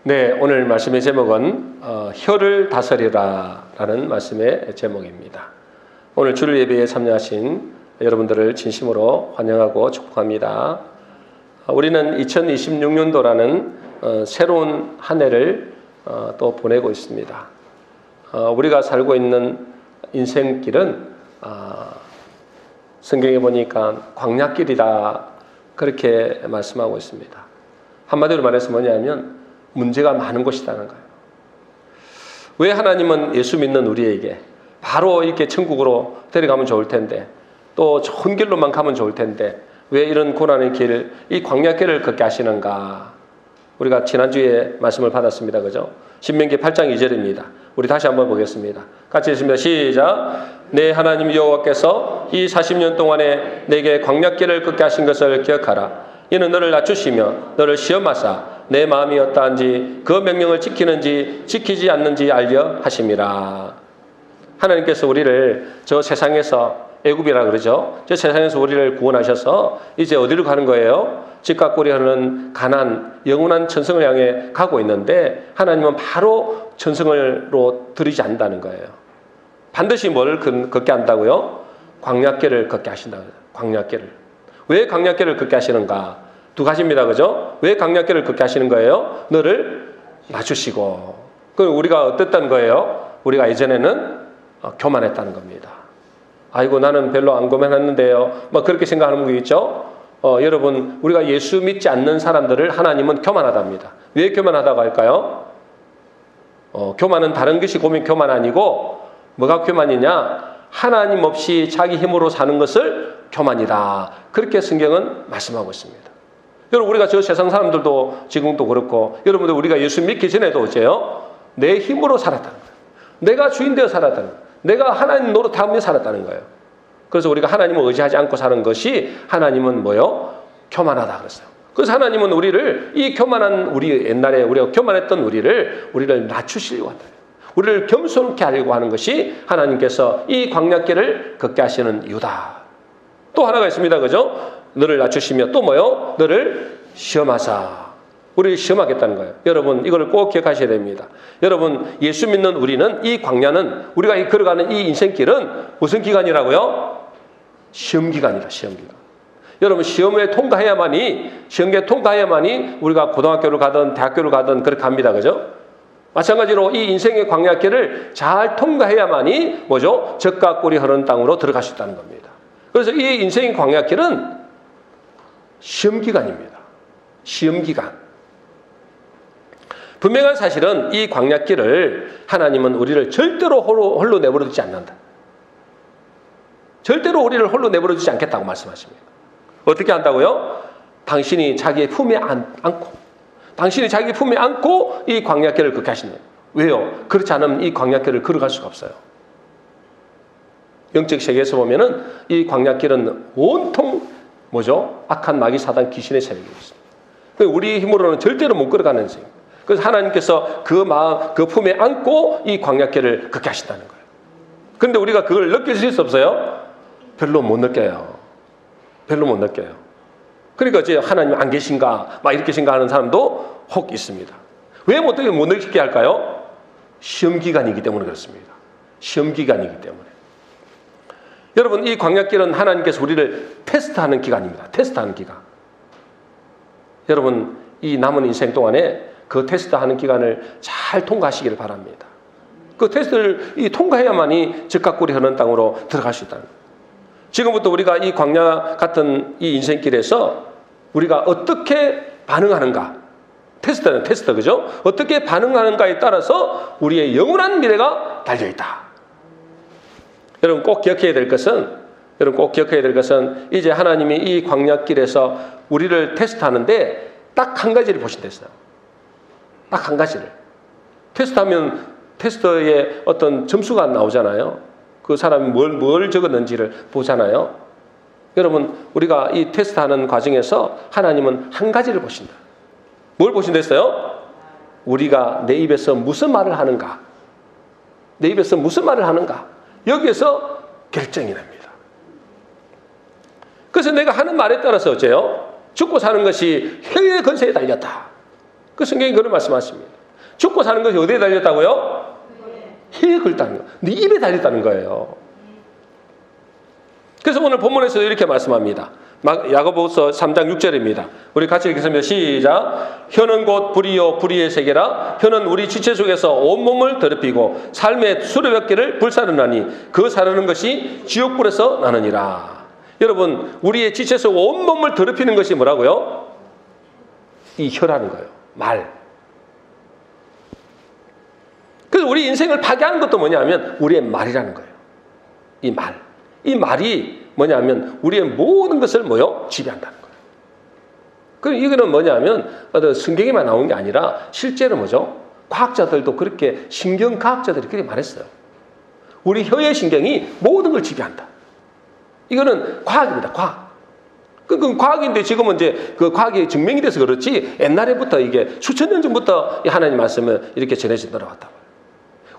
네, 오늘 말씀의 제목은 혀를 다스리라 라는 말씀의 제목입니다. 오늘 주일 예배에 참여하신 여러분들을 진심으로 환영하고 축복합니다. 우리는 2026년도라는 새로운 한 해를 또 보내고 있습니다. 우리가 살고 있는 인생길은 성경에 보니까 광야길이다 그렇게 말씀하고 있습니다. 한마디로 말해서 뭐냐면 문제가 많은 곳이라는 거예요. 왜 하나님은 예수 믿는 우리에게 바로 이렇게 천국으로 데려가면 좋을 텐데 또 좋은 길로만 가면 좋을 텐데 왜 이런 고난의 길, 이 광야길을 걷게 하시는가? 우리가 지난주에 말씀을 받았습니다. 그죠? 신명기 8장 2절입니다. 우리 다시 한번 보겠습니다. 같이 읽습니다. 시작! 내 하나님 여호와께서 이 40년 동안에 내게 광야길을 걷게 하신 것을 기억하라. 이는 너를 낮추시며 너를 시험하사 내 마음이 어떠한지 그 명령을 지키는지 지키지 않는지 알려 하심이라. 하나님께서 우리를 저 세상에서 애굽이라 그러죠. 저 세상에서 우리를 구원하셔서 이제 어디로 가는 거예요? 집과 꿀이 흐르는 가나안 영원한 천성을 향해 가고 있는데 하나님은 바로 천성으로 들이지 않는다는 거예요. 반드시 뭘 걷게 한다고요? 광야길을 걷게 하신다고요. 광야길을. 왜 광야길을 걷게 하시는가? 두 가지입니다. 그죠? 왜 광야길을 걷게 하시는 거예요? 너를 낮추시고. 그럼 우리가 어땠다는 거예요? 우리가 예전에는 교만했다는 겁니다. 아이고 나는 별로 안 교만했는데요. 뭐 그렇게 생각하는 거 있죠? 여러분 우리가 예수 믿지 않는 사람들을 하나님은 교만하답니다. 왜 교만하다고 할까요? 교만은 다른 것이 교만 아니고 뭐가 교만이냐? 하나님 없이 자기 힘으로 사는 것을 교만이다. 그렇게 성경은 말씀하고 있습니다. 여러분 우리가 저 세상 사람들도 지금도 그렇고 여러분들 우리가 예수 믿기 전에도 어째요? 내 힘으로 살았다는 거예요. 내가 주인 되어 살았다는 거예요. 내가 하나님 노릇하며 살았다는 거예요. 그래서 우리가 하나님을 의지하지 않고 사는 것이 하나님은 뭐요? 교만하다 그랬어요. 그래서 하나님은 우리를 이 교만한 우리 옛날에 우리가 교만했던 우리를 낮추시려고 한다. 우리를 겸손케 하려고 하는 것이 하나님께서 이 광야길을 걷게 하시는 이유다. 또 하나가 있습니다. 그죠? 너를 낮추시며 또 뭐요? 너를 시험하사. 우리를 시험하겠다는 거예요. 여러분 이걸 꼭 기억하셔야 됩니다. 여러분 예수 믿는 우리는 이 광야는 우리가 걸어가는 이 인생길은 무슨 기간이라고요? 시험기간이다. 시험기간. 여러분 시험에 통과해야만이 우리가 고등학교를 가든 대학교를 가든 그렇게 합니다. 그죠? 마찬가지로 이 인생의 광야길을 잘 통과해야만이 뭐죠? 젖과 꿀이 흐르는 땅으로 들어갈 수 있다는 겁니다. 그래서 이 인생의 광야길은 시험기간입니다. 시험기간. 분명한 사실은 이 광야길을 하나님은 우리를 절대로 홀로 내버려 두지 않는다. 절대로 우리를 홀로 내버려 두지 않겠다고 말씀하십니다. 어떻게 한다고요? 당신이 자기의 품에 안고 이 광야길을 걷게 하신다. 왜요? 그렇지 않으면 이 광야길을 걸어갈 수가 없어요. 영적 세계에서 보면은 이 광야길은 온통 뭐죠? 악한 마귀 사단 귀신의 세력이 있습니다. 우리 힘으로는 절대로 못 걸어가는 인생. 그래서 하나님께서 그 품에 안고 이 광야길을 걷게 하신다는 거예요. 그런데 우리가 그걸 느낄 수 없어요? 별로 못 느껴요. 그러니까 이제 하나님 안 계신가 막 이렇게 생각하는 사람도 혹 있습니다. 왜 못 느끼게 할까요? 시험기간이기 때문에 그렇습니다. 시험기간이기 때문에. 여러분 이 광야길은 하나님께서 우리를 테스트하는 기간입니다. 테스트하는 기간. 여러분 이 남은 인생 동안에 그 테스트하는 기간을 잘 통과하시기를 바랍니다. 그 테스트를 통과해야만이 젖과 꿀이 흐르는 땅으로 들어갈 수 있다는 거예요. 지금부터 우리가 이 광야 같은 이 인생길에서 우리가 어떻게 반응하는가? 테스트는 테스트, 그죠? 어떻게 반응하는가에 따라서 우리의 영원한 미래가 달려있다. 여러분 꼭 기억해야 될 것은 이제 하나님이 이 광야길에서 우리를 테스트하는데 딱 한 가지를 보신댔어요. 딱 한 가지를. 테스트하면 테스트에 어떤 점수가 나오잖아요. 그 사람이 뭘 적었는지를 보잖아요. 여러분 우리가 이 테스트하는 과정에서 하나님은 한 가지를 보신다. 뭘 보신댔어요? 우리가 내 입에서 무슨 말을 하는가? 여기에서 결정이 납니다. 그래서 내가 하는 말에 따라서 어째요? 죽고 사는 것이 혀의 건세에 달렸다. 그 성경이 그런 말씀하십니다. 죽고 사는 것이 어디에 달렸다고요? 혀에 걸렸다는 거예요. 네 입에 달렸다는 거예요. 그래서 오늘 본문에서 이렇게 말씀합니다. 야고보서 3장 6절입니다. 우리 같이 읽겠습니다. 시작. 혀는 곧 불이요 불의의 세계라. 혀는 우리 지체 속에서 온몸을 더럽히고 삶의 수레몇 개를 불사르나니 그 사르는 것이 지옥불에서 나느니라. 여러분, 우리의 지체 속 온몸을 더럽히는 것이 뭐라고요? 이 혀라는 거예요. 말. 그래서 우리 인생을 파괴하는 것도 뭐냐면 우리의 말이라는 거예요. 이 말. 이 말이 뭐냐면 우리의 모든 것을 지배한다는 거예요. 그럼 이거는 뭐냐면 성경에만 나오는 게 아니라 실제로 과학자들도 그렇게, 신경과학자들이 그렇게 말했어요. 우리 혀의 신경이 모든 걸 지배한다. 이거는 과학입니다. 과학. 그 과학인데 지금은 이제 그 과학이 증명이 돼서 그렇지 옛날에부터 이게 수천 년 전부터 하나님 말씀을 이렇게 전해져 들어왔다.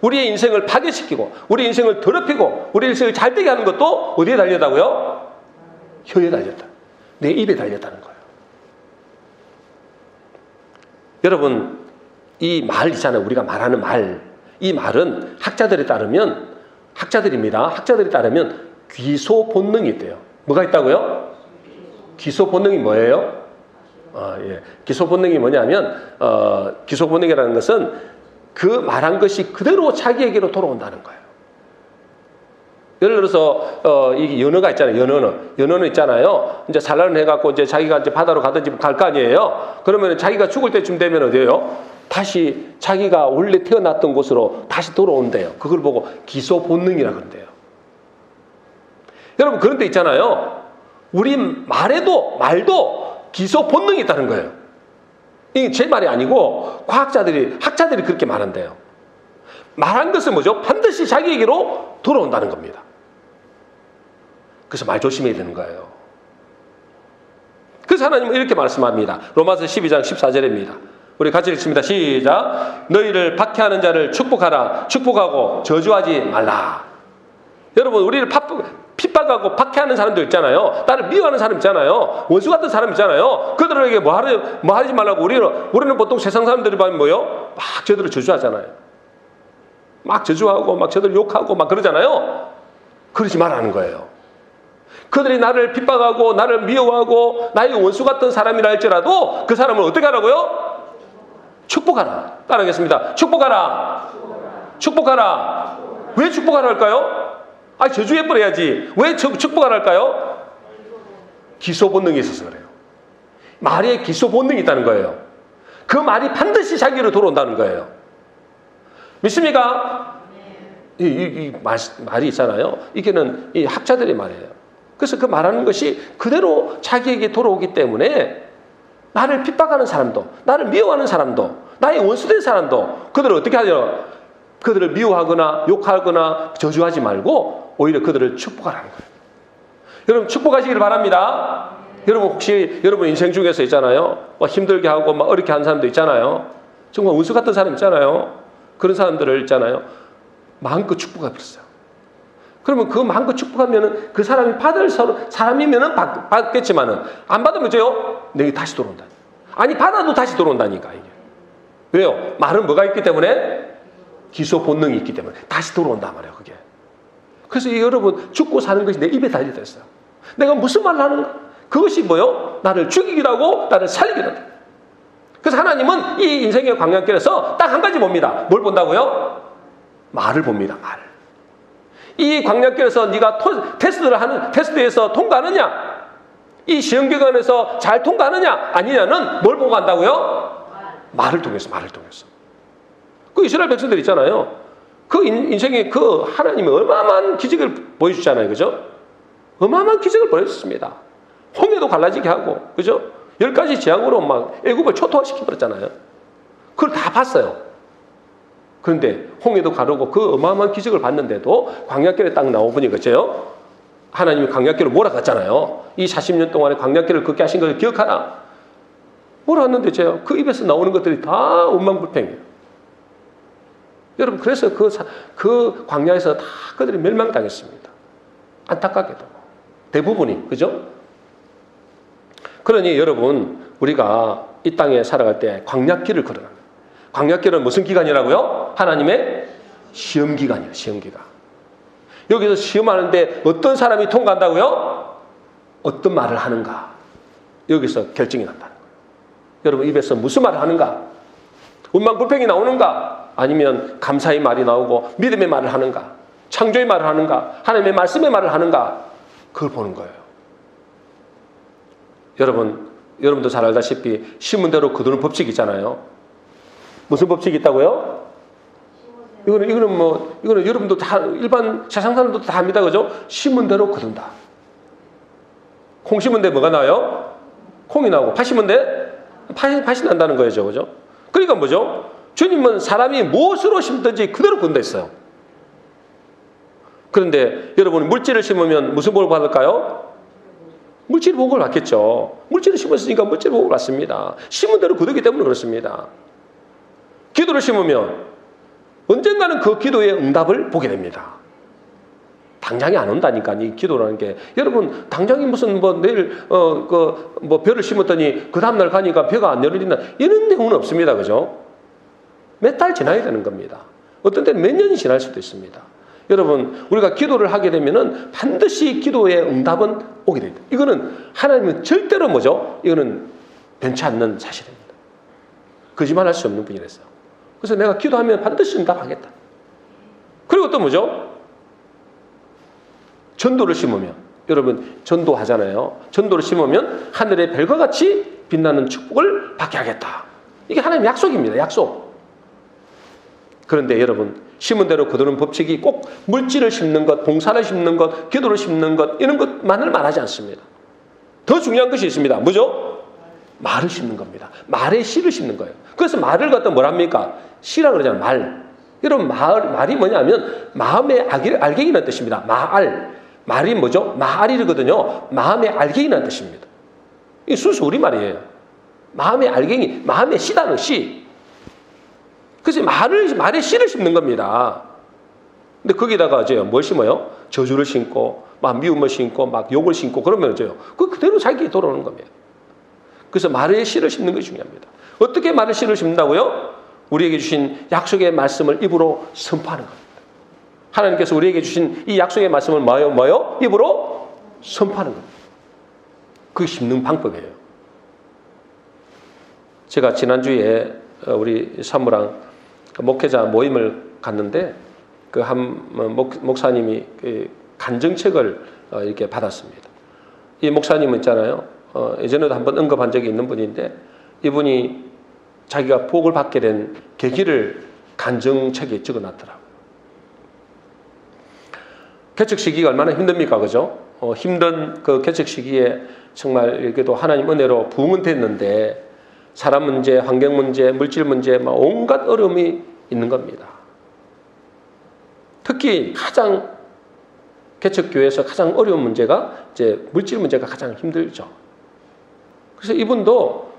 우리의 인생을 파괴시키고 우리 인생을 더럽히고 우리 인생을 잘되게 하는 것도 어디에 달렸다고요? 혀에 달렸다. 내 입에 달렸다는 거예요. 여러분, 이 말 있잖아요. 우리가 말하는 말. 이 말은 학자들에 따르면, 학자들입니다. 학자들에 따르면 귀소 본능이 있대요. 뭐가 있다고요? 귀소 본능이 뭐예요? 귀소 본능이 뭐냐면 귀소 본능이라는 것은 그 말한 것이 그대로 자기에게로 돌아온다는 거예요. 예를 들어서 이 연어가 있잖아요. 연어는 있잖아요. 이제 산란을 해갖고 이제 자기가 이제 바다로 가든지 갈 거 아니에요. 그러면 자기가 죽을 때쯤 되면 어디예요? 다시 자기가 원래 태어났던 곳으로 다시 돌아온대요. 그걸 보고 기소 본능이라 그런대요. 여러분, 그런데 있잖아요. 우리 말도 기소 본능이 있다는 거예요. 이게 제 말이 아니고 학자들이 그렇게 말한대요. 말한 것은 반드시 자기에게로 돌아온다는 겁니다. 그래서 말 조심해야 되는 거예요. 그래서 하나님은 이렇게 말씀합니다. 로마서 12장 14절입니다. 우리 같이 읽습니다. 시작. 너희를 박해하는 자를 축복하라. 축복하고 저주하지 말라. 여러분, 우리를 핍박하고 박해하는 사람들 있잖아요. 나를 미워하는 사람 있잖아요. 원수 같은 사람 있잖아요. 그들에게 뭐 하지 말라고 우리는 보통 세상 사람들이 보면 막 저들을 저주하잖아요. 막 저주하고 막 저들 욕하고 막 그러잖아요. 그러지 말라는 거예요. 그들이 나를 핍박하고 나를 미워하고 나의 원수 같은 사람이라 할지라도 그 사람을 어떻게 하라고요? 축복하라. 따라하겠습니다. 축복하라. 축복하라. 왜 축복하라 할까요? 저주해버려야지. 왜 축복하라 할까요? 기소 본능이 있어서 그래요. 말에 기소 본능이 있다는 거예요. 그 말이 반드시 자기로 돌아온다는 거예요. 믿습니까? 이 말이 있잖아요. 이게는 이 학자들의 말이에요. 그래서 그 말하는 것이 그대로 자기에게 돌아오기 때문에 나를 핍박하는 사람도, 나를 미워하는 사람도, 나의 원수된 사람도 그들을 어떻게 하죠? 그들을 미워하거나 욕하거나 저주하지 말고 오히려 그들을 축복하라는 거예요. 여러분, 축복하시길 바랍니다. 여러분, 혹시 여러분 인생 중에서 있잖아요. 막 힘들게 하고 막 어렵게 하는 사람도 있잖아요. 정말 원수 같은 사람 있잖아요. 그런 사람들을 있잖아요. 마음껏 축복해 버렸어요. 그러면 그 마음껏 축복하면은 그 사람이 받을 사람이면은 받겠지만은 안 받으면 어째요? 내게 다시 돌아온다. 아니, 받아도 다시 돌아온다니까, 이게. 왜요? 말은 뭐가 있기 때문에? 기소 본능이 있기 때문에 다시 돌아온단 말이에요, 그게. 그래서 여러분, 죽고 사는 것이 내 입에 달려져 있어요. 내가 무슨 말을 하는가? 그것이 나를 죽이기도 하고 나를 살리기도 한다. 그래서 하나님은 이 인생의 광야길에서 딱 한 가지 봅니다. 뭘 본다고요? 말을 봅니다. 말. 이 광야길에서 네가 테스트에서 통과하느냐, 이 시험 기간에서 잘 통과하느냐 아니냐는 뭘 보고 한다고요? 말을 통해서. 그 이스라엘 백성들 있잖아요. 그 인생에 그 하나님이 어마어마한 기적을 보여주잖아요. 그죠? 어마어마한 기적을 보여줬습니다. 홍해도 갈라지게 하고, 그죠? 10가지 재앙으로 막 애굽을 초토화시켜버렸잖아요. 그걸 다 봤어요. 그런데 홍해도 가르고 그 어마어마한 기적을 봤는데도 광야길에 딱 나오보니, 그죠? 하나님이 광야길을 몰아갔잖아요. 이 40년 동안에 광야길을 걷게 하신 것을 기억하라. 몰아갔는데 그 입에서 나오는 것들이 다 원망불평이에요. 여러분, 그래서 그 광야에서 다 그들이 멸망당했습니다. 안타깝게도. 대부분이, 그죠? 그러니 여러분, 우리가 이 땅에 살아갈 때 광야길을 걸어갑니다. 광야길은 무슨 기간이라고요? 하나님의 시험 기간이에요. 시험 기간. 여기서 시험하는데 어떤 사람이 통과한다고요? 어떤 말을 하는가? 여기서 결정이 난다는 거예요. 여러분 입에서 무슨 말을 하는가? 원망불평이 나오는가? 아니면 감사의 말이 나오고 믿음의 말을 하는가? 창조의 말을 하는가? 하나님의 말씀의 말을 하는가? 그걸 보는 거예요. 여러분도 잘 알다시피 심은 대로 거두는 법칙이 있잖아요. 무슨 법칙이 있다고요? 이거는 여러분도 다 일반 세상 사람도 다 합니다. 그죠? 심은 대로 거둔다. 콩 심은 데 뭐가 나요? 콩이 나오고 팥 심은 데 팥이 난다는 거죠. 그죠? 그러니까 뭐죠? 주님은 사람이 무엇으로 심든지 그대로 거둔다 했어요. 그런데 여러분이 물질을 심으면 무슨 복을 받을까요? 물질 복을 받겠죠. 물질을 심었으니까 물질 복을 받습니다. 심은 대로 거두기 때문에 그렇습니다. 기도를 심으면 언젠가는 그 기도의 응답을 보게 됩니다. 당장이 안 온다니까, 이 기도라는 게. 여러분, 당장이 무슨 내일 벼를 심었더니 그 다음날 가니까 벼가 안 열린다. 이런 내용은 없습니다. 그죠? 몇 달 지나야 되는 겁니다. 어떤 때는 몇 년이 지날 수도 있습니다. 여러분, 우리가 기도를 하게 되면은 반드시 기도의 응답은 오게 됩니다. 이거는 하나님은 절대로 뭐죠? 이거는 변치 않는 사실입니다. 거짓말할 수 없는 분이랬어요. 그래서 내가 기도하면 반드시 응답하겠다. 그리고 또 뭐죠? 전도를 심으면, 여러분 전도하잖아요. 전도를 심으면 하늘의 별과 같이 빛나는 축복을 받게 하겠다. 이게 하나님의 약속입니다. 약속. 그런데 여러분, 심은 대로 거두는 법칙이 꼭 물질을 심는 것, 봉사를 심는 것, 기도를 심는 것, 이런 것만을 말하지 않습니다. 더 중요한 것이 있습니다. 뭐죠? 말을 심는 겁니다. 말의 씨를 심는 거예요. 그래서 말을 갖다 뭐랍니까? 씨라 그러잖아요. 말. 여러분, 말이 뭐냐면 마음의 알갱이라는 뜻입니다. 말이 뭐죠? 마알이거든요. 마음의 알갱이라는 뜻입니다. 이게 순수 우리말이에요. 마음의 알갱이, 마음의 씨다는 씨. 그래서 말의 씨를 심는 겁니다. 근데 거기다가 이제 뭘 심어요? 저주를 심고, 막 미움을 심고, 막 욕을 심고, 그러면 이제요. 그 그대로 자기에게 돌아오는 겁니다. 그래서 말의 씨를 심는 것이 중요합니다. 어떻게 말의 씨를 심는다고요? 우리에게 주신 약속의 말씀을 입으로 선포하는 겁니다. 하나님께서 우리에게 주신 이 약속의 말씀을 뭐요? 입으로 선포하는 겁니다. 그게 심는 방법이에요. 제가 지난주에 우리 사무랑 목회자 모임을 갔는데 그 한 목사님이 간증책을 이렇게 받았습니다. 이 목사님은 있잖아요. 예전에도 한번 언급한 적이 있는 분인데 이분이 자기가 복을 받게 된 계기를 간증책에 적어놨더라고요. 개척 시기가 얼마나 힘듭니까? 그죠? 힘든 그 개척 시기에 정말 이렇게도 하나님 은혜로 부흥은 됐는데 사람 문제, 환경 문제, 물질 문제, 막 온갖 어려움이 있는 겁니다. 특히 가장 개척교회에서 가장 어려운 문제가 이제 물질 문제가 가장 힘들죠. 그래서 이분도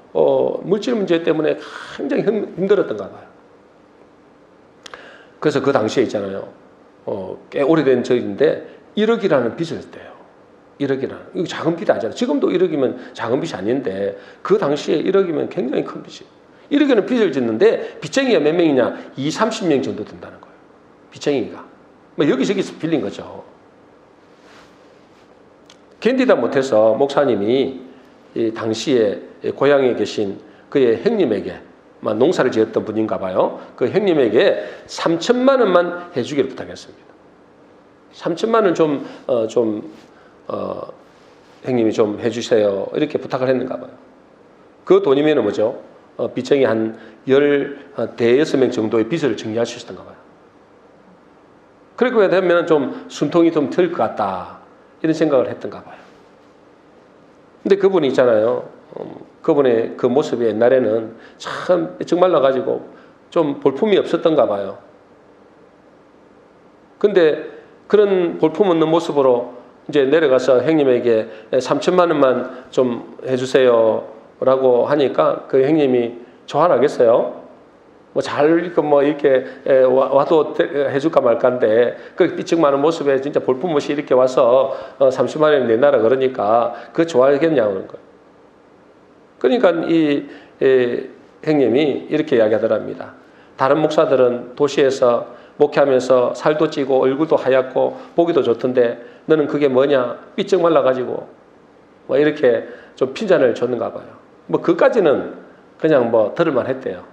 물질 문제 때문에 굉장히 힘들었던가 봐요. 그래서 그 당시에 있잖아요. 꽤 오래된 저인데 1억이라는 빚을 떼요. 1억이라는. 이거 작은 빚이 아니잖아요. 지금도 1억이면 작은 빚이 아닌데 그 당시에 1억이면 굉장히 큰 빚이에요. 1억이라는 빚을 짓는데 빚쟁이가 몇 명이냐? 20-30명 정도 된다는 거예요. 빚쟁이가. 여기저기서 빌린 거죠. 견디다 못해서 목사님이 이 당시에 고향에 계신 그의 형님에게 농사를 지었던 분인가 봐요. 그 형님에게 3천만 원만 해주기를 부탁했습니다. 3천만 원 형님이 좀 해주세요. 이렇게 부탁을 했는가 봐요. 그 돈이면 뭐죠? 빚쟁이 한 15명 정도의 빚을 정리할 수 있었던가 봐요. 그렇게 되면 좀 숨통이 좀 들 것 같다. 이런 생각을 했던가 봐요. 근데 그분이 있잖아요. 그분의 그 모습이 옛날에는 참 정말 나가지고 좀 볼품이 없었던가 봐요. 근데 그런 볼품 없는 모습으로 이제 내려가서 형님에게 3천만 원만 좀 해주세요 라고 하니까 그 형님이 좋아하겠어요? 이렇게 와도 해줄까 말까인데 그 삐쩍마는 모습에 진짜 볼품 없이 이렇게 와서 30만 원 내놔라 그러니까 그거 좋아하겠냐고 그런 거예요. 그러니까 이 형님이 이렇게 이야기하더랍니다. 다른 목사들은 도시에서 목회하면서 살도 찌고 얼굴도 하얗고 보기도 좋던데 너는 그게 뭐냐? 삐쩍 말라가지고 뭐 이렇게 좀 핀잔을 줬는가 봐요. 뭐 그까지는 그냥 뭐 들을만 했대요.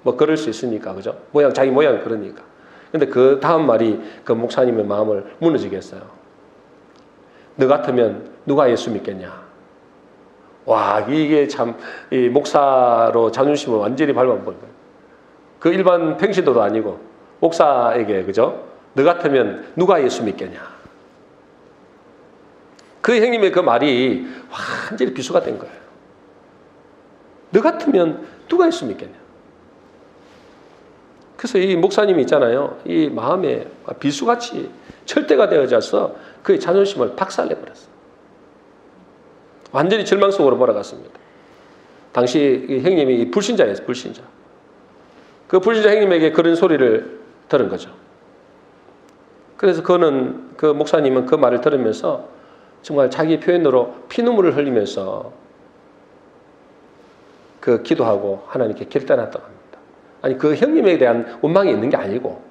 뭐 그럴 수 있으니까, 그죠? 자기 모양이 그러니까. 근데 그 다음 말이 그 목사님의 마음을 무너지게 했어요. 너 같으면 누가 예수 믿겠냐? 와, 이게 참, 이 목사로 자존심을 완전히 밟아버린 거예요. 그 일반 평신도도 아니고, 목사에게, 그죠? 너 같으면 누가 예수 믿겠냐? 그 형님의 그 말이 완전히 비수가 된 거예요. 너 같으면 누가 예수 믿겠냐? 그래서 이 목사님이 있잖아요. 이 마음에 비수같이 철대가 되어져서 그의 자존심을 박살내버렸어요. 완전히 절망 속으로 몰아갔습니다. 당시 이 형님이 불신자였어요. 불신자. 그 불신자 형님에게 그런 소리를 들은 거죠. 그래서 그 목사님은 그 말을 들으면서 정말 자기 표현으로 피눈물을 흘리면서 그 기도하고 하나님께 결단했다고 합니다. 아니, 그 형님에 대한 원망이 있는 게 아니고,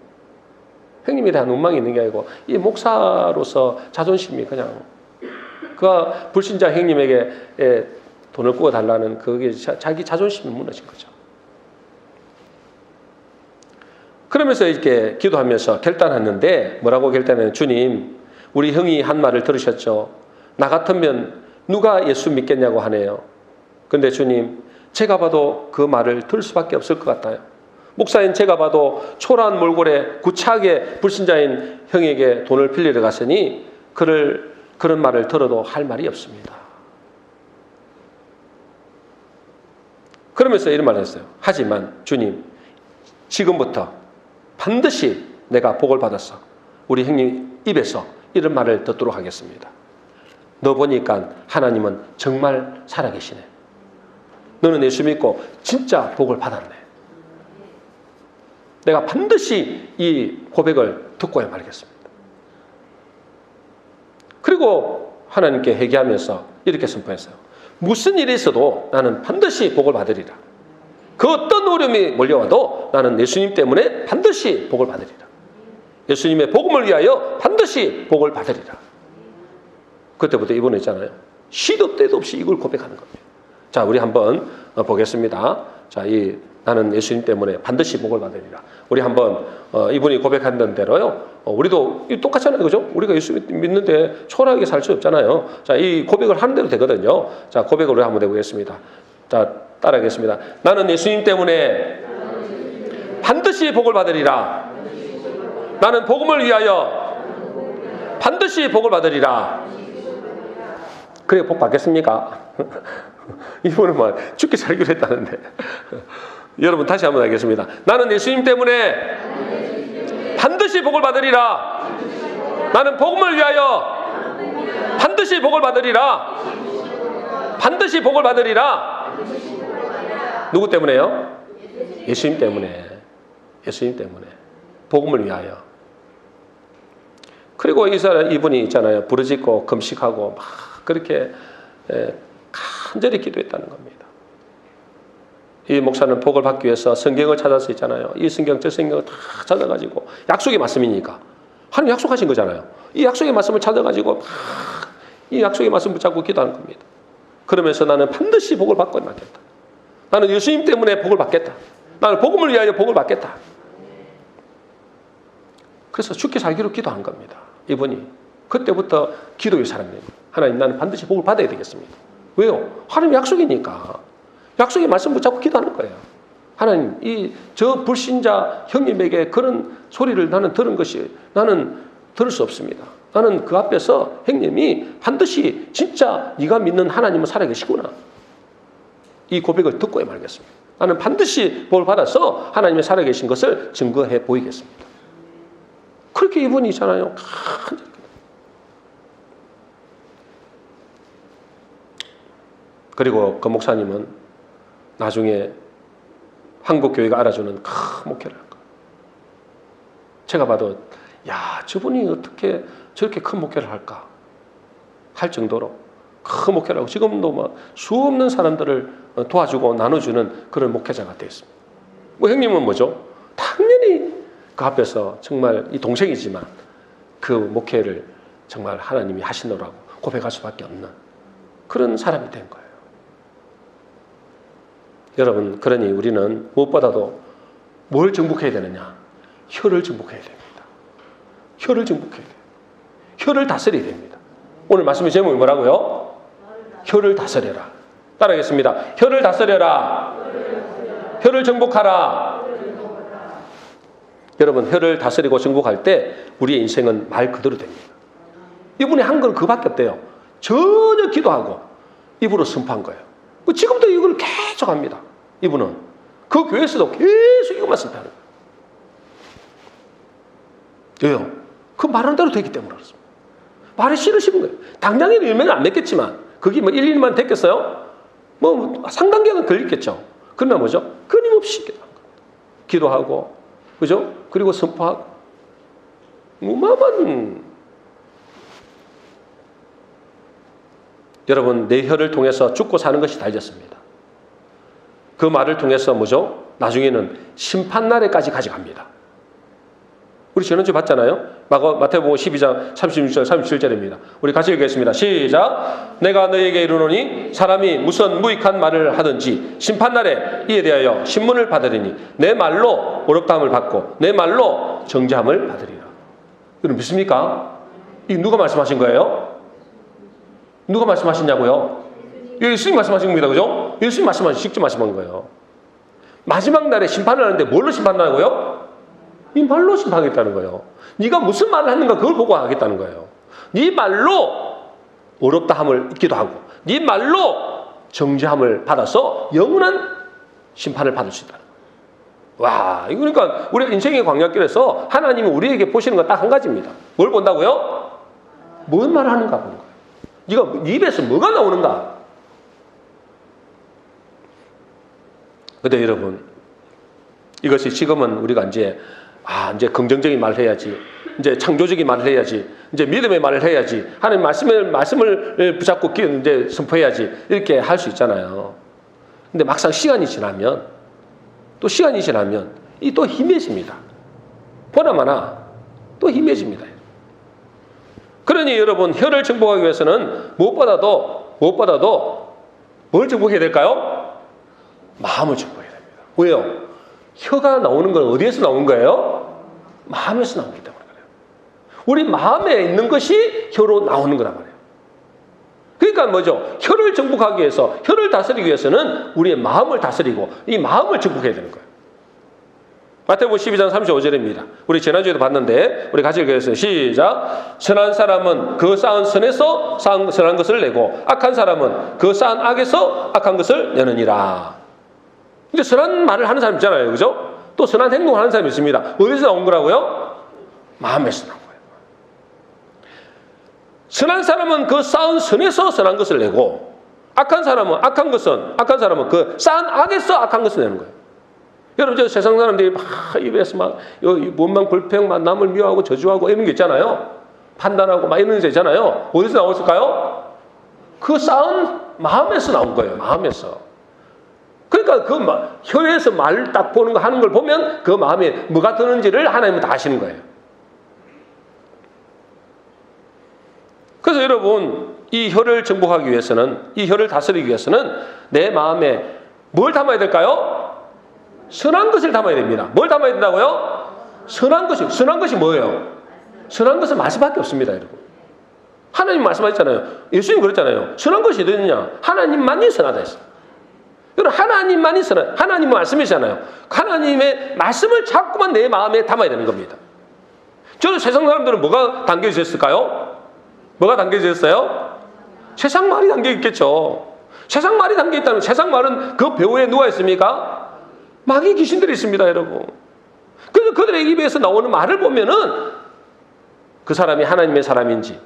형님에 대한 원망이 있는 게 아니고, 이 목사로서 자존심이 그냥, 그 불신자 형님에게 돈을 구워달라는 그게 자기 자존심이 무너진 거죠. 그러면서 이렇게 기도하면서 결단했는데, 뭐라고 결단했냐면, 주님, 우리 형이 한 말을 들으셨죠? 나 같으면 누가 예수 믿겠냐고 하네요. 근데 주님, 제가 봐도 그 말을 들을 수밖에 없을 것 같아요. 목사인 제가 봐도 초라한 몰골에 구차하게 불신자인 형에게 돈을 빌리러 갔으니 그런 말을 들어도 할 말이 없습니다. 그러면서 이런 말을 했어요. 하지만 주님, 지금부터 반드시 내가 복을 받았어. 우리 형님 입에서 이런 말을 듣도록 하겠습니다. 너 보니까 하나님은 정말 살아계시네. 너는 예수 믿고 진짜 복을 받았네. 내가 반드시 이 고백을 듣고야 말겠습니다. 그리고 하나님께 회개하면서 이렇게 선포했어요. 무슨 일이 있어도 나는 반드시 복을 받으리라. 그 어떤 어려움이 몰려와도 나는 예수님 때문에 반드시 복을 받으리라. 예수님의 복음을 위하여 반드시 복을 받으리라. 그때부터 이번에 있잖아요. 시도 때도 없이 이걸 고백하는 겁니다. 자, 우리 한번 보겠습니다. 자, 나는 예수님 때문에 반드시 복을 받으리라. 우리 한번 이분이 고백한 대로요. 우리도 똑같잖아요, 그죠? 우리가 예수 믿는데 초라하게 살 수 없잖아요. 자, 이 고백을 하는 대로 되거든요. 자, 고백을 우리 한번 해보겠습니다. 자, 따라하겠습니다. 나는 예수님 때문에 반드시 복을 받으리라. 나는 복음을 위하여 반드시 복을 받으리라. 그래, 복 받겠습니까? 이분은 뭐 죽기 살기로 했다는데. 여러분 다시 한번 하겠습니다. 나는 예수님 때문에 반드시 복을 받으리라. 나는 복음을 위하여 반드시 복을 받으리라. 반드시 복을 받으리라. 누구 때문에요? 예수님 때문에. 예수님 때문에. 복음을 위하여. 그리고 이분이 있잖아요. 부르짖고 금식하고 막 그렇게 간절히 기도했다는 겁니다. 이 목사는 복을 받기 위해서 성경을 찾아서 있잖아요. 이 성경 저 성경을 다 찾아가지고 약속의 말씀이니까 하나님 약속하신 거잖아요. 이 약속의 말씀을 찾아가지고 이 약속의 말씀 붙잡고 기도하는 겁니다. 그러면서 나는 반드시 복을 받고 말겠다. 나는 예수님 때문에 복을 받겠다. 나는 복음을 위하여 복을 받겠다. 그래서 죽기 살기로 기도한 겁니다. 이분이 그때부터 기도의 사람입니다. 하나님, 나는 반드시 복을 받아야 되겠습니다. 왜요? 하나님 약속이니까. 약속의 말씀 붙잡고 기도하는 거예요. 하나님, 저 불신자 형님에게 그런 소리를 나는 들은 것이 나는 들을 수 없습니다. 나는 그 앞에서 형님이 반드시 진짜 네가 믿는 하나님은 살아계시구나. 이 고백을 듣고야 말겠습니다. 나는 반드시 복을 받아서 하나님의 살아계신 것을 증거해 보이겠습니다. 그렇게 이분이 있잖아요. 그리고 그 목사님은 나중에 한국 교회가 알아주는 큰 목회를 한 거예요. 제가 봐도 저분이 어떻게 저렇게 큰 목회를 할까 할 정도로 큰 목회라고 지금도 막 수없는 사람들을 도와주고 나눠주는 그런 목회자가 되었습니다. 뭐 형님은 뭐죠? 당연히 그 앞에서 정말 이 동생이지만 그 목회를 정말 하나님이 하시노라고 고백할 수밖에 없는 그런 사람이 된 거예요. 여러분, 그러니 우리는 무엇보다도 뭘 정복해야 되느냐? 혀를 정복해야 됩니다. 혀를 정복해야 돼요. 혀를 다스려야 됩니다. 오늘 말씀의 제목이 뭐라고요? 혀를 다스려라. 따라하겠습니다. 혀를 다스려라. 혀를 정복하라. 여러분, 혀를 다스리고 정복할 때 우리의 인생은 말 그대로 됩니다. 이분이 한 건 그밖에 없대요. 전혀 기도하고 입으로 선포한 거예요. 지금도 이걸 계속 합니다. 이분은 그 교회에서도 계속 이것만 선포하는 거예요. 왜요? 그 말하는 대로 되기 때문에 그렇습니다. 말에 씨를 심은 거예요. 당장에는 열매는 안 맺겠지만 그게 뭐 1, 2년만 됐겠어요? 뭐 상당 기간은 걸리겠죠. 그러나 뭐죠? 끊임없이 기도하고, 그죠? 그리고 선포하고 무마만. 여러분, 내 혀를 통해서 죽고 사는 것이 달렸습니다. 그 말을 통해서 뭐죠? 나중에는 심판날에까지 가져갑니다. 우리 지난주에 봤잖아요. 마태복음 12장 36절 37절입니다. 우리 같이 읽겠습니다. 시작. 내가 너에게 이르노니 사람이 무슨 무익한 말을 하든지 심판날에 이에 대하여 신문을 받으리니 내 말로 어렵다함을 받고 내 말로 정죄함을 받으리라. 여러분 믿습니까? 이 누가 말씀하신 거예요? 누가 말씀하셨냐고요? 예수님 말씀하신 겁니다. 그죠? 예수님 직접 말씀한 거예요. 마지막 날에 심판을 하는데 뭘로 심판하고요? 이 말로 심판하겠다는 거예요. 네가 무슨 말을 하는가 그걸 보고 하겠다는 거예요. 네 말로 어렵다함을 잊기도 하고 네 말로 정죄함을 받아서 영원한 심판을 받을 수 있다는 거예요. 와, 이거 그러니까 우리 인생의 광야길에서 하나님이 우리에게 보시는 건 딱 한 가지입니다. 뭘 본다고요? 뭔 말을 하는가 보는 거예요. 네가 네 입에서 뭐가 나오는가. 근데 여러분, 이것이 지금은 우리가 이제 긍정적인 말을 해야지, 이제 창조적인 말을 해야지, 이제 믿음의 말을 해야지, 하나님 말씀을 붙잡고 이제 선포해야지, 이렇게 할 수 있잖아요. 근데 막상 시간이 지나면 이 또 희미해집니다. 보나마나 또 희미해집니다. 그러니 여러분, 혀를 정복하기 위해서는 무엇보다도 뭘 정복해야 될까요? 마음을 정복해야 됩니다. 왜요? 혀가 나오는 건 어디에서 나오는 거예요? 마음에서 나오기 때문에 그래요. 우리 마음에 있는 것이 혀로 나오는 거란 말이에요. 그러니까 뭐죠? 혀를 정복하기 위해서, 혀를 다스리기 위해서는 우리의 마음을 다스리고 이 마음을 정복해야 되는 거예요. 마태복음 12장 35절입니다. 우리 지난주에도 봤는데 우리 같이 읽겠습니다. 시작. 선한 사람은 그 쌓은 선에서 선한 것을 내고 악한 사람은 그 쌓은 악에서 악한 것을 내느니라. 근데 선한 말을 하는 사람 있잖아요. 그죠? 또 선한 행동을 하는 사람이 있습니다. 어디서 나온 거라고요? 마음에서 나온 거예요. 선한 사람은 그 쌓은 선에서 선한 것을 내고 악한 사람은 그 쌓은 악에서 악한 것을 내는 거예요. 여러분, 저 세상 사람들이 막 입에서 막 원망 불평, 막 남을 미워하고 저주하고 이런 게 있잖아요. 판단하고 막 이런 게 있잖아요. 어디서 나왔을까요? 그 쌓은 마음에서 나온 거예요. 마음에서. 그러니까 그 혀에서 말을 딱 보는 거 하는 걸 보면 그 마음에 뭐가 드는지를 하나님은 다 아시는 거예요. 그래서 여러분, 이 혀를 정복하기 위해서는, 이 혀를 다스리기 위해서는 내 마음에 뭘 담아야 될까요? 선한 것을 담아야 됩니다. 뭘 담아야 된다고요? 선한 것이 뭐예요? 선한 것은 말씀밖에 없습니다, 여러분. 하나님 말씀하셨잖아요. 예수님 그랬잖아요. 선한 것이 어디냐? 하나님만이 선하다 했어요. 여러분, 하나님만이 선한, 하나님 말씀이잖아요. 하나님의 말씀을 자꾸만 내 마음에 담아야 되는 겁니다. 저는 세상 사람들은 뭐가 담겨져 있을까요? 뭐가 담겨져 있어요? 세상 말이 담겨 있겠죠. 세상 말이 담겨 있다면 세상 말은 그 배후에 누가 있습니까? 마귀 귀신들이 있습니다, 여러분. 그래서 그들의 입에서 나오는 말을 보면은 그 사람이 하나님의 사람인지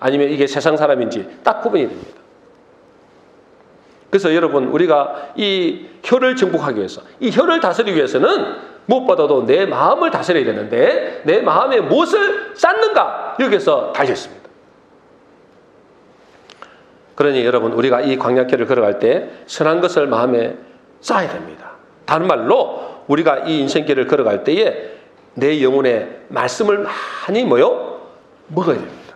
아니면 이게 세상 사람인지 딱 구분이 됩니다. 그래서 여러분, 우리가 이 혀를 정복하기 위해서, 이 혀를 다스리기 위해서는 무엇보다도 내 마음을 다스려야 되는데 내 마음에 무엇을 쌓는가 여기서 달려 있습니다. 그러니 여러분, 우리가 이 광야길을 걸어갈 때 선한 것을 마음에 쌓아야 됩니다. 다른 말로 우리가 이 인생길을 걸어갈 때에 내 영혼에 말씀을 많이 먹어야 됩니다.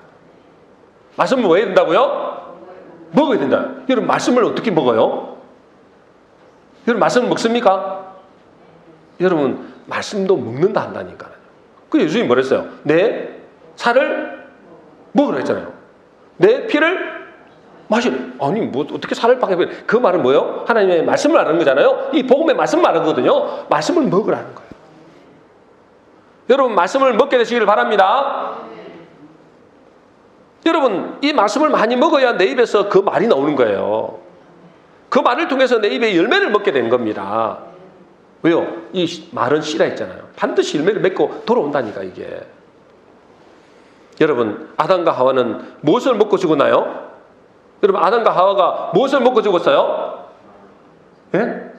말씀을 뭐 해야 된다고요? 먹어야 된다. 여러분, 말씀을 어떻게 먹어요? 여러분, 말씀을 먹습니까? 여러분, 말씀도 먹는다 한다니까요. 그 예수님이 뭐랬어요? 내 살을 먹으라 했잖아요. 내 피를 마시래. 아니, 뭐 어떻게 살을 밖에 그 말은 뭐예요? 하나님의 말씀을 말하는 거잖아요. 이 복음의 말씀 말하는 거거든요. 말씀을 먹으라는 거예요. 여러분, 말씀을 먹게 되시기를 바랍니다. 여러분, 이 말씀을 많이 먹어야 내 입에서 그 말이 나오는 거예요. 그 말을 통해서 내 입에 열매를 먹게 되는 겁니다. 왜요? 이 말은 씨라 했잖아요. 반드시 열매를 맺고 돌아온다니까, 이게. 여러분, 아담과 하와는 무엇을 먹고 죽었나요? 여러분, 아담과 하와가 무엇을 먹고 죽었어요? 예?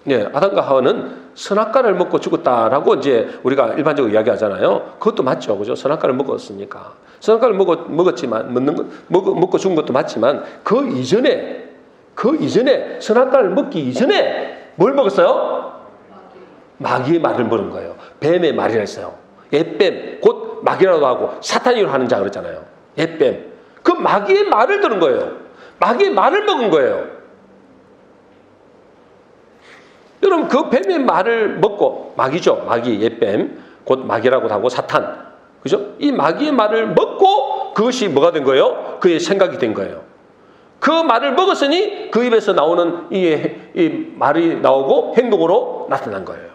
네, 아담과 하와는 선악과를 먹고 죽었다라고 이제 우리가 일반적으로 이야기하잖아요. 그것도 맞죠, 그죠? 선악과를 먹었으니까. 선악과를 먹었지만, 먹고 죽은 것도 맞지만, 그 이전에, 선악과를 먹기 이전에 뭘 먹었어요? 마귀의 말을 먹은 거예요. 뱀의 말이라 했어요. 옛뱀, 곧 마귀라고 하고, 사탄이라고 하는 자 그랬잖아요. 옛뱀. 그 마귀의 말을 들은 거예요. 마귀의 말을 먹은 거예요. 여러분, 그 뱀의 말을 먹고, 마귀죠. 마귀, 옛뱀, 곧 마귀라고 하고 사탄. 그죠? 이 마귀의 말을 먹고 그것이 뭐가 된 거예요? 그의 생각이 된 거예요. 그 말을 먹었으니 그 입에서 나오는 이 말이 나오고 행동으로 나타난 거예요.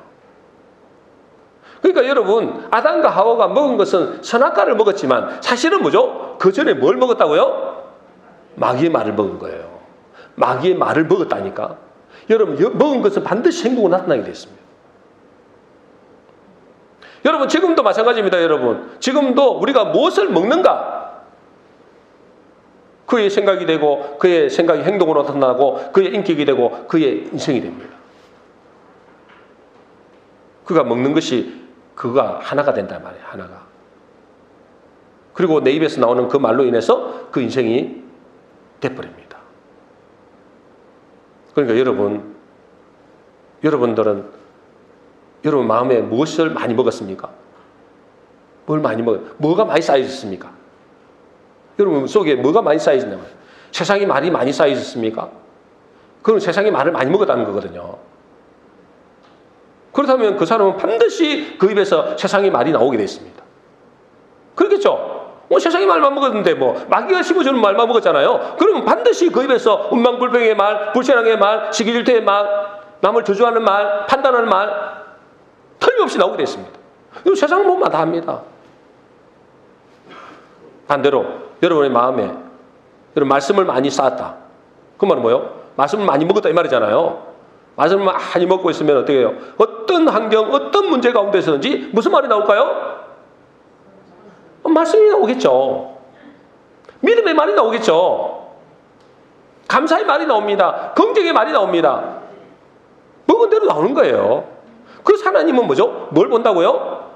그러니까 여러분, 아담과 하와가 먹은 것은 선악과를 먹었지만 사실은 뭐죠? 그 전에 뭘 먹었다고요? 마귀의 말을 먹은 거예요. 마귀의 말을 먹었다니까. 여러분, 먹은 것은 반드시 행동으로 나타나게 되어 있습니다. 여러분, 지금도 마찬가지입니다. 여러분, 지금도 우리가 무엇을 먹는가? 그의 생각이 되고, 그의 생각이 행동으로 나타나고, 그의 인격이 되고, 그의 인생이 됩니다. 그가 먹는 것이 그가 하나가 된단 말이에요. 하나가. 그리고 내 입에서 나오는 그 말로 인해서 그 인생이 돼버립니다. 그러니까 여러분들은 여러분 마음에 무엇을 많이 먹었습니까? 뭘 많이 먹어요? 뭐가 많이 쌓여있습니까? 여러분 속에 뭐가 많이 쌓여있냐면 세상에 말이 많이 쌓여있습니까? 그럼 세상에 말을 많이 먹었다는 거거든요. 그렇다면 그 사람은 반드시 그 입에서 세상의 말이 나오게 되어 있습니다. 그렇겠죠? 세상의 말만 먹었는데 마귀가 심어주는 말만 먹었잖아요. 그러면 반드시 그 입에서 운망불평의 말, 불신앙의 말, 시기질투의 말, 남을 저주하는 말, 판단하는 말 틀림없이 나오게 되어 있습니다. 이거 세상은 뭐만 다 합니다. 반대로 여러분의 마음에 여러분 말씀을 많이 쌓았다. 그 말은 뭐예요? 말씀을 많이 먹었다 이 말이잖아요. 말씀을 많이 먹고 있으면 어떻게 해요? 어떤 환경, 어떤 문제 가운데서든지 무슨 말이 나올까요? 말씀이 나오겠죠. 믿음의 말이 나오겠죠. 감사의 말이 나옵니다. 긍정의 말이 나옵니다. 먹은 대로 나오는 거예요. 그래서 하나님은 뭐죠? 뭘 본다고요?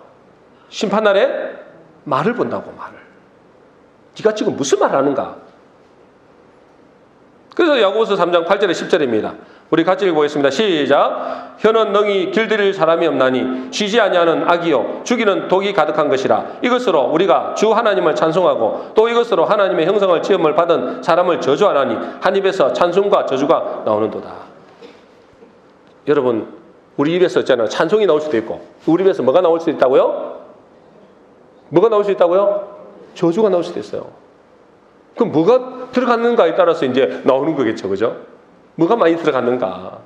심판날에 말을 본다고, 말을. 네가 지금 무슨 말을 하는가? 그래서 야고보서 3장 8절에 10절입니다. 우리 같이 읽어보겠습니다. 시작. 혀는 능히 길들일 사람이 없나니 쉬지 아니하는 악이요 죽이는 독이 가득한 것이라. 이것으로 우리가 주 하나님을 찬송하고 또 이것으로 하나님의 형상을 지음을 받은 사람을 저주하나니 한 입에서 찬송과 저주가 나오는도다. 여러분, 우리 입에서 있잖아요. 찬송이 나올 수도 있고 우리 입에서 뭐가 나올 수도 있다고요? 뭐가 나올 수 있다고요? 저주가 나올 수도 있어요. 그럼 뭐가 들어갔는가에 따라서 이제 나오는 거겠죠. 그죠? 뭐가 많이 들어갔는가.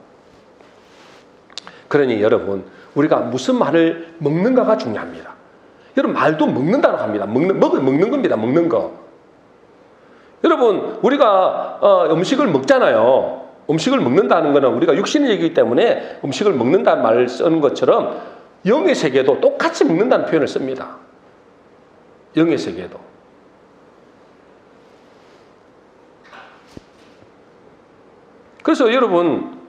그러니 여러분, 우리가 무슨 말을 먹는가가 중요합니다. 여러분, 말도 먹는다고 합니다. 먹는 겁니다. 먹는 거. 여러분, 우리가 음식을 먹잖아요. 음식을 먹는다는 것은 우리가 육신의 얘기이기 때문에 음식을 먹는다는 말을 쓰는 것처럼 영의 세계도 똑같이 먹는다는 표현을 씁니다. 영의 세계도. 그래서 여러분,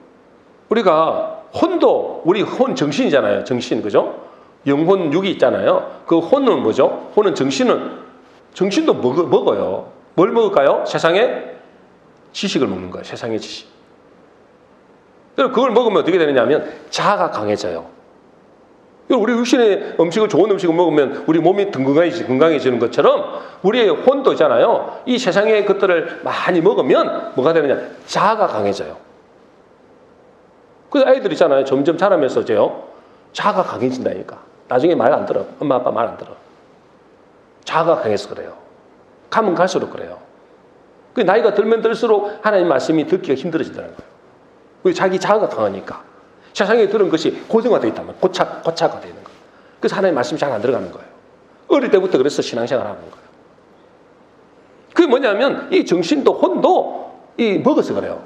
우리가 혼도, 우리 혼 정신이잖아요. 정신, 그죠? 영혼 육이 있잖아요. 그 혼은 뭐죠? 혼은 정신도 먹어요. 뭘 먹을까요? 세상의 지식을 먹는 거예요. 세상의 지식. 그걸 먹으면 어떻게 되느냐 하면 자아가 강해져요. 우리 육신의 음식을, 좋은 음식을 먹으면 우리 몸이 건강해지는 것처럼 우리의 혼도 있잖아요. 이 세상의 것들을 많이 먹으면 뭐가 되느냐? 자아가 강해져요. 그래서 아이들 있잖아요. 점점 자라면서 자아가 강해진다니까. 나중에 말 안 들어. 엄마 아빠 말 안 들어. 자아가 강해서 그래요. 가면 갈수록 그래요. 그 나이가 들면 들수록 하나님 말씀이 듣기가 힘들어지더라는 거예요. 왜? 자기 자아가 강하니까. 세상에 들은 것이 고정화되어 있다면 고착화 되는 거예요. 그래서 하나님 말씀이 잘 안 들어가는 거예요. 어릴 때부터 그래서 신앙생활을 하는 거예요. 그게 뭐냐면 이 정신도 혼도 먹어서 그래요.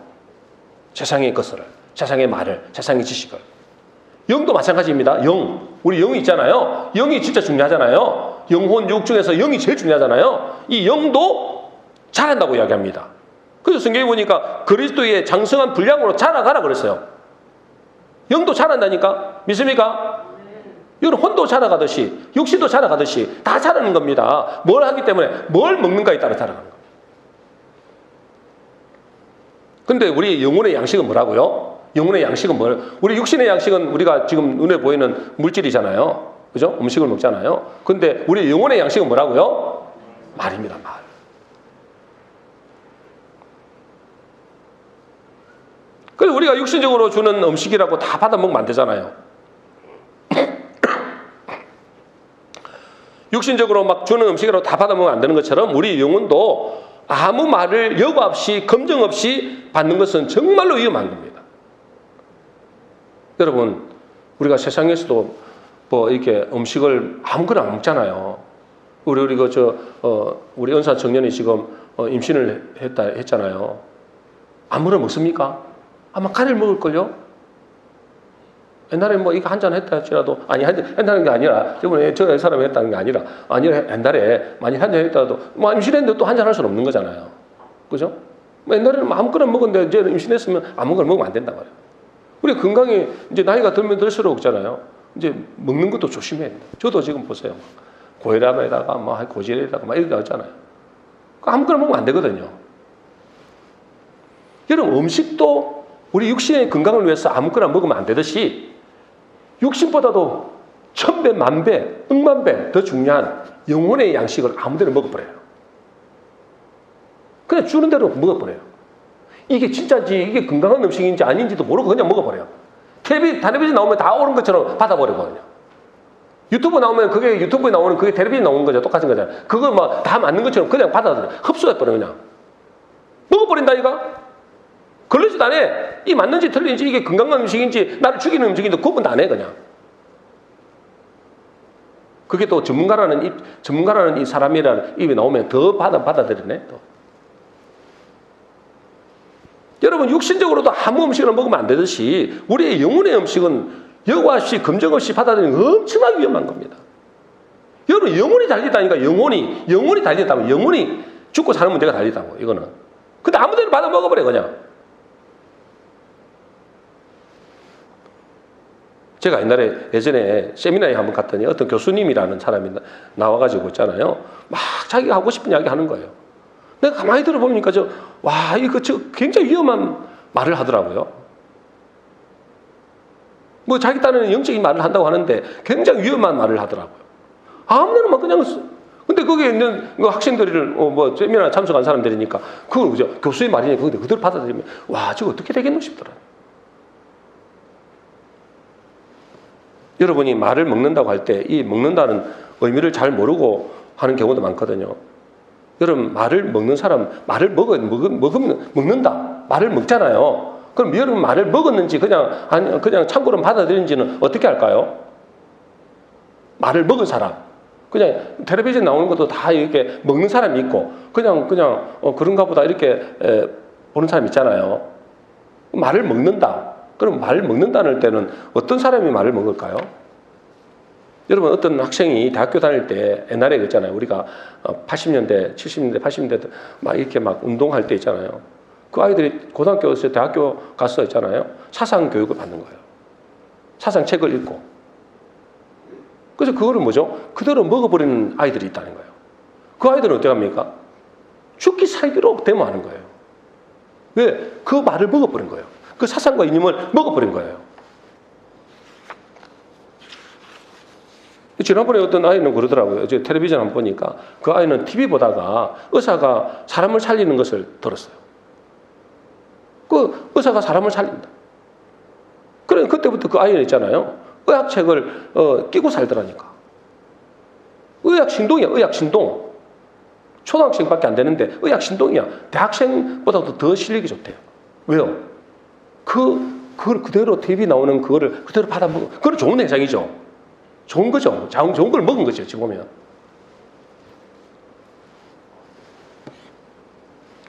세상의 것을, 세상의 말을, 세상의 지식을. 영도 마찬가지입니다. 우리 영이 있잖아요. 영이 진짜 중요하잖아요. 영혼, 육 중에서 영이 제일 중요하잖아요. 이 영도 자란다고 이야기합니다. 그래서 성경에 보니까 그리스도의 장성한 분량으로 자라가라 그랬어요. 영도 자란다니까? 믿습니까? 이건 혼도 자라가듯이, 육신도 자라가듯이 다 자라는 겁니다. 뭘 하기 때문에 뭘 먹는가에 따라 자라가는 겁니다. 근데 우리 영혼의 양식은 뭐라고요? 영혼의 양식은 뭐예요? 우리 육신의 양식은 우리가 지금 눈에 보이는 물질이잖아요. 그죠? 음식을 먹잖아요. 근데 우리 영혼의 양식은 뭐라고요? 말입니다, 말. 그래서 우리가 육신적으로 주는 음식이라고 다 받아 먹으면 안 되잖아요. 육신적으로 막 주는 음식이라고 다 받아 먹으면 안 되는 것처럼 우리 영혼도 아무 말을 여과 없이 검증 없이 받는 것은 정말로 위험한 겁니다. 여러분, 우리가 세상에서도 뭐 이렇게 음식을 아무거나 안 먹잖아요. 우리 은사 청년이 지금 임신을 했잖아요. 아무거나 먹습니까? 아마 카레를 먹을걸요? 옛날에 뭐 이거 한잔 했다 할지라도, 아니, 한다는 게 아니라, 저번에 저 사람이 했다는 게 아니라 옛날에 만약 한잔 했다도, 뭐 임신했는데 또 한잔 할 수는 없는 거잖아요. 그죠? 뭐 옛날에는 뭐 아무거나 먹었는데, 이제 임신했으면 아무거나 먹으면 안 된단 말이에요. 우리 건강이 이제 나이가 들면 들수록 있잖아요. 이제 먹는 것도 조심해야 돼요. 저도 지금 보세요. 고혈압에다가, 고지혈에다가, 이렇게 나왔잖아요. 아무거나 먹으면 안 되거든요. 여러분, 음식도 우리 육신의 건강을 위해서 아무거나 먹으면 안 되듯이 육신보다도 1000배, 10,000배, 10,000배 더 중요한 영혼의 양식을 아무데나 먹어버려요. 그냥 주는 대로 먹어버려요. 이게 진짜인지 이게 건강한 음식인지 아닌지도 모르고 그냥 먹어버려요. 텔레비전 나오면 다 옳은 것처럼 받아버리거든요. 유튜브 나오면 그게 유튜브에 나오는 그게 텔레비전 나오는 거죠. 똑같은 거잖아요. 그거 막 다 맞는 것처럼 그냥 받아들여요. 흡수해버려요. 그냥 먹어버린다니까. 걸리지도 안 해. 이 맞는지 틀린지 이게 건강한 음식인지 나를 죽이는 음식인지 구분도 안 해 그냥. 그게 또 전문가라는 이 사람이라는 입에 나오면 더 받아들이네 또. 여러분, 육신적으로도 아무 음식을 먹으면 안 되듯이 우리의 영혼의 음식은 여과 없이 검증 없이 받아들이는 엄청나게 위험한 겁니다. 여러분, 영혼이 달리다니까. 영혼이 달리다면 영혼이 죽고 사는 문제가 달리다고 이거는. 근데 아무데나 받아 먹어버려 그냥. 제가 예전에 세미나에 한번 갔더니 어떤 교수님이라는 사람이 나와가지고 있잖아요. 막 자기가 하고 싶은 이야기 하는 거예요. 내가 가만히 들어보니까 이거 굉장히 위험한 말을 하더라고요. 뭐 자기 딴에는 영적인 말을 한다고 하는데 굉장히 위험한 말을 하더라고요. 아무나 막 그냥. 근데 거기에 있는 학생들을 세미나 참석한 사람들이니까 그걸 교수의 말이니까 그대로 받아들이면 저거 어떻게 되겠노 싶더라고요. 여러분이 말을 먹는다고 할 때 이 먹는다는 의미를 잘 모르고 하는 경우도 많거든요. 여러분, 말을 먹는 사람, 말을 먹는다. 말을 먹잖아요. 그럼 여러분 말을 먹었는지 그냥 참고로 받아들인지는 어떻게 할까요? 말을 먹은 사람. 그냥 텔레비전 나오는 것도 다 이렇게 먹는 사람이 있고 그냥 그런가 보다 이렇게 보는 사람 있잖아요. 말을 먹는다. 그럼 말을 먹는다는 때는 어떤 사람이 말을 먹을까요? 여러분, 어떤 학생이 대학교 다닐 때 옛날에 그랬잖아요. 우리가 80년대, 70년대, 80년대 막 이렇게 막 운동할 때 있잖아요. 그 아이들이 고등학교에서 대학교 가서 있잖아요. 사상 교육을 받는 거예요. 사상 책을 읽고. 그래서 그거를 그대로 먹어버리는 아이들이 있다는 거예요. 그 아이들은 어떻게 합니까? 죽기 살기로 대모하는 거예요. 왜? 그 말을 먹어버린 거예요. 그 사상과 이념을 먹어버린 거예요. 지난번에 어떤 아이는 그러더라고요. 저 텔레비전 한번 보니까 그 아이는 TV 보다가 의사가 사람을 살리는 것을 들었어요. 그 의사가 사람을 살린다. 그래 그때부터 그 아이는 있잖아요. 의학책을 끼고 살더라니까. 의학신동이야. 의학신동. 초등학생밖에 안 되는데 의학신동이야. 대학생보다도 더 실력이 좋대요. 왜요? 그걸 그대로 TV 나오는 그거를 그대로 받아먹어. 그건 좋은 현상이죠. 좋은 거죠. 좋은 걸 먹은 거죠. 지금 보면.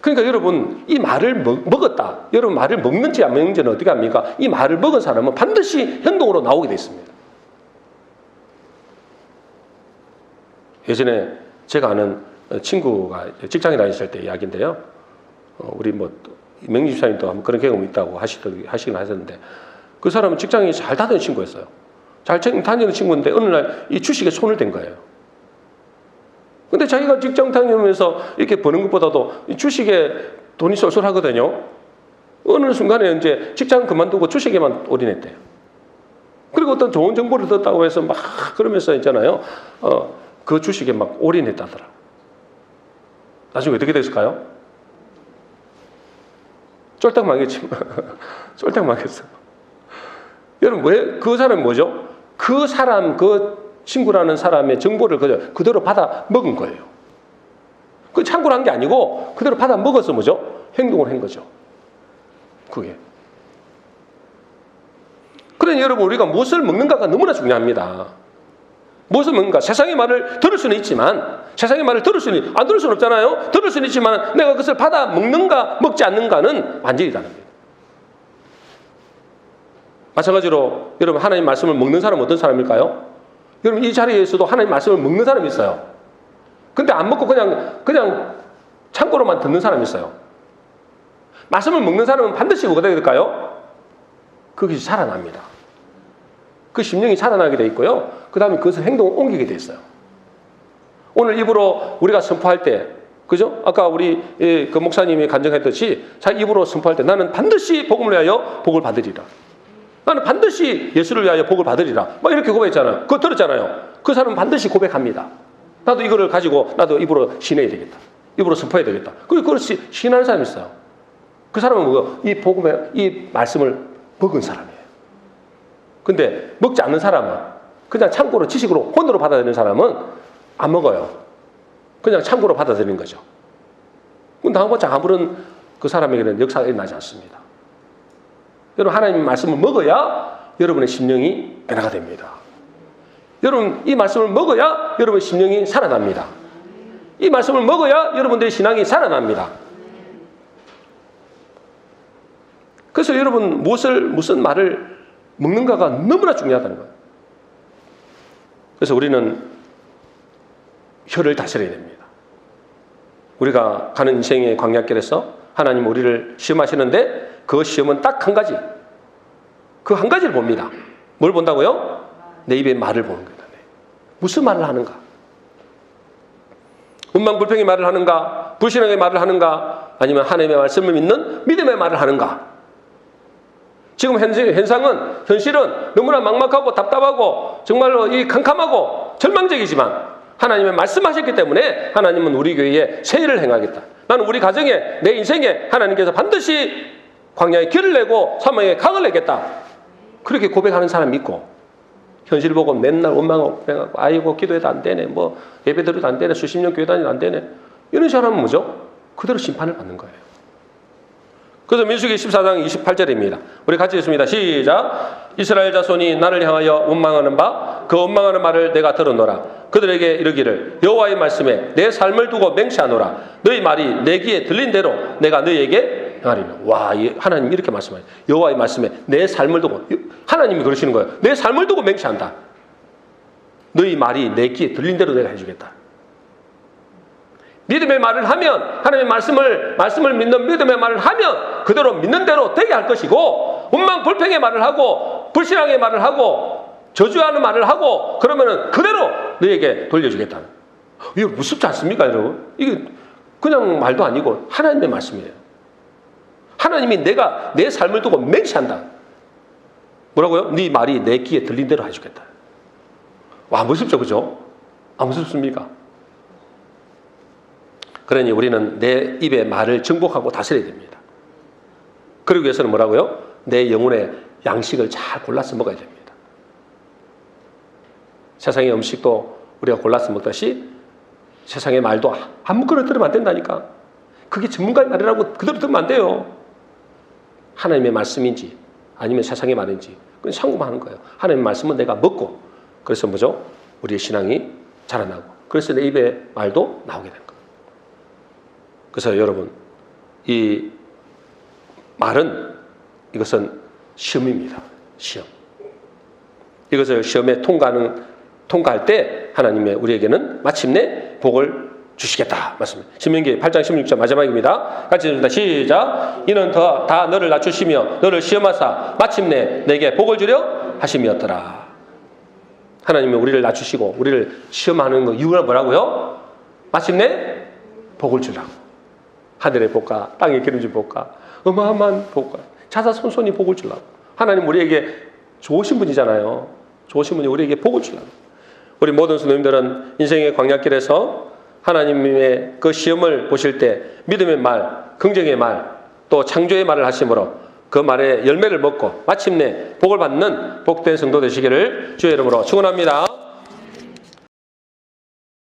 그러니까 여러분 이 말을 먹었다. 여러분 말을 먹는지 안 먹는지는 어떻게 합니까? 이 말을 먹은 사람은 반드시 행동으로 나오게 돼 있습니다. 예전에 제가 아는 친구가 직장에 다녔을 때 이야기인데요. 우리 명리 집사님도 한번 그런 경험이 있다고 하시긴 하셨는데 그 사람은 직장이 잘 다니는 친구였어요. 잘 다니는 친구인데 어느 날 이 주식에 손을 댄 거예요. 근데 자기가 직장 다니면서 이렇게 버는 것보다도 이 주식에 돈이 쏠쏠하거든요. 어느 순간에 이제 직장 그만두고 주식에만 올인했대요. 그리고 어떤 좋은 정보를 듣다고 해서 막 그러면서 있잖아요. 그 주식에 막 올인했다더라. 나중에 어떻게 됐을까요? 쫄딱 망했지만 쫄딱 망했어. 여러분 왜 그 사람이 뭐죠? 그 사람 그 친구라는 사람의 정보를 그대로 받아 먹은 거예요. 그 참고로 한 게 아니고 그대로 받아 먹어서 뭐죠? 행동을 한 거죠. 그게. 그러니 여러분 우리가 무엇을 먹는가가 너무나 중요합니다. 무엇을 먹는가? 세상의 말을 들을 수는 있지만 세상의 말을 안 들을 수는 없잖아요. 들을 수는 있지만 내가 그것을 받아 먹는가 먹지 않는가는 완전히 다릅니다. 마찬가지로 여러분 하나님 말씀을 먹는 사람은 어떤 사람일까요? 여러분 이 자리에서도 하나님 말씀을 먹는 사람이 있어요. 근데 안 먹고 그냥 참고로만 듣는 사람이 있어요. 말씀을 먹는 사람은 반드시 뭐가 되게 될까요? 그것이 살아납니다. 그 심령이 살아나게 돼 있고요. 그 다음에 그것을 행동을 옮기게 돼 있어요. 오늘 입으로 우리가 선포할 때 그죠? 아까 우리 그 목사님이 간증했듯이 자기 입으로 선포할 때 나는 반드시 복음을 위하여 복을 받으리라. 나는 반드시 예수를 위하여 복을 받으리라. 막 이렇게 고백했잖아요. 그거 들었잖아요. 그 사람은 반드시 고백합니다. 나도 이거를 가지고 나도 입으로 신해야 되겠다. 입으로 선포해야 되겠다. 그리고 그걸 신하는 사람이 있어요. 그 사람은 뭐예요? 이 복음의 이 말씀을 먹은 사람이에요. 근데 먹지 않는 사람은 그냥 참고로 지식으로 혼으로 받아들이는 사람은 안 먹어요. 그냥 참고로 받아들이는 거죠. 그럼 다음부터 아무런 그 사람에게는 역사가 일어나지 않습니다. 여러분 하나님의 말씀을 먹어야 여러분의 심령이 변화가 됩니다. 여러분 이 말씀을 먹어야 여러분의 심령이 살아납니다. 이 말씀을 먹어야 여러분들의 신앙이 살아납니다. 그래서 여러분 무슨 말을 먹는가가 너무나 중요하다는 거예요. 그래서 우리는 혀를 다스려야 됩니다. 우리가 가는 인생의 광야길에서 하나님 우리를 시험하시는데 그 시험은 딱 한 가지. 그 한 가지를 봅니다. 뭘 본다고요? 내 입의 말을 보는 거다. 무슨 말을 하는가? 원망불평의 말을 하는가? 불신앙의 말을 하는가? 아니면 하나님의 말씀을 믿는 믿음의 말을 하는가? 지금 현실은 너무나 막막하고 답답하고 정말로 이 캄캄하고 절망적이지만 하나님의 말씀하셨기 때문에 하나님은 우리 교회에 새 일을 행하겠다. 나는 우리 가정에 내 인생에 하나님께서 반드시 광야에 길을 내고 사망에 강을 내겠다. 그렇게 고백하는 사람이 있고 현실 보고 맨날 원망하고 아이고 기도해도 안 되네. 뭐 예배 드려도 안 되네. 수십 년 교회 다니도 안 되네. 이런 사람은 뭐죠? 그대로 심판을 받는 거예요. 그래서 민수기 14장 28절입니다. 우리 같이 읽습니다. 시작. 이스라엘 자손이 나를 향하여 원망하는 바 그 원망하는 말을 내가 들었노라. 그들에게 이르기를 여호와의 말씀에 내 삶을 두고 맹세하노라. 너희 말이 내 귀에 들린 대로 내가 너희에게 행하리라. 와, 하나님 이렇게 말씀하세요. 여호와의 말씀에 내 삶을 두고 하나님이 그러시는 거예요. 내 삶을 두고 맹세한다. 너희 말이 내 귀에 들린 대로 내가 해주겠다. 믿음의 말을 하면 하나님의 말씀을 믿는 믿음의 말을 하면 그대로 믿는 대로 되게 할 것이고 원망 불평의 말을 하고 불신앙의 말을 하고 저주하는 말을 하고 그러면은 그대로 너에게 돌려주겠다. 이거 무섭지 않습니까, 여러분? 이게 그냥 말도 아니고 하나님의 말씀이에요. 하나님이 내가 내 삶을 두고 맹세한다. 뭐라고요? 네 말이 내 귀에 들린 대로 해주겠다. 와, 무섭죠, 그죠? 아, 무섭습니까? 그러니 우리는 내 입의 말을 정복하고 다스려야 됩니다. 그러기 위해서는 뭐라고요? 내 영혼의 양식을 잘 골라서 먹어야 됩니다. 세상의 음식도 우리가 골라서 먹듯이 세상의 말도 아무거나 들으면 안 된다니까. 그게 전문가의 말이라고 그대로 들으면 안 돼요. 하나님의 말씀인지 아니면 세상의 말인지 그건 상고하는 거예요. 하나님의 말씀은 내가 먹고, 그래서 뭐죠? 우리의 신앙이 자라나고, 그래서 내 입의 말도 나오게 되는 거예요. 그래서 여러분, 이 말은 이것은 시험입니다. 시험. 이것을 시험에 통과할 때 하나님의 우리에게는 마침내 복을 주시겠다 말씀입니다. 신명기 8장 16절 마지막입니다. 같이 읽습니다. 시작. 이는 다 너를 낮추시며 너를 시험하사 마침내 내게 복을 주려 하심이었더라. 하나님이 우리를 낮추시고 우리를 시험하는 거 이유가 뭐라고요? 마침내 복을 주라고. 하늘의 복과 땅의 기름진 복과 어마어마한 복과 자자손손이 복을 주려고. 하나님 우리에게 좋으신 분이잖아요. 좋으신 분이 우리에게 복을 주려고. 우리 모든 성도님들은 인생의 광야길에서 하나님의 그 시험을 보실 때 믿음의 말, 긍정의 말, 또 창조의 말을 하심으로 그 말의 열매를 먹고 마침내 복을 받는 복된 성도 되시기를 주의 이름으로 축원합니다.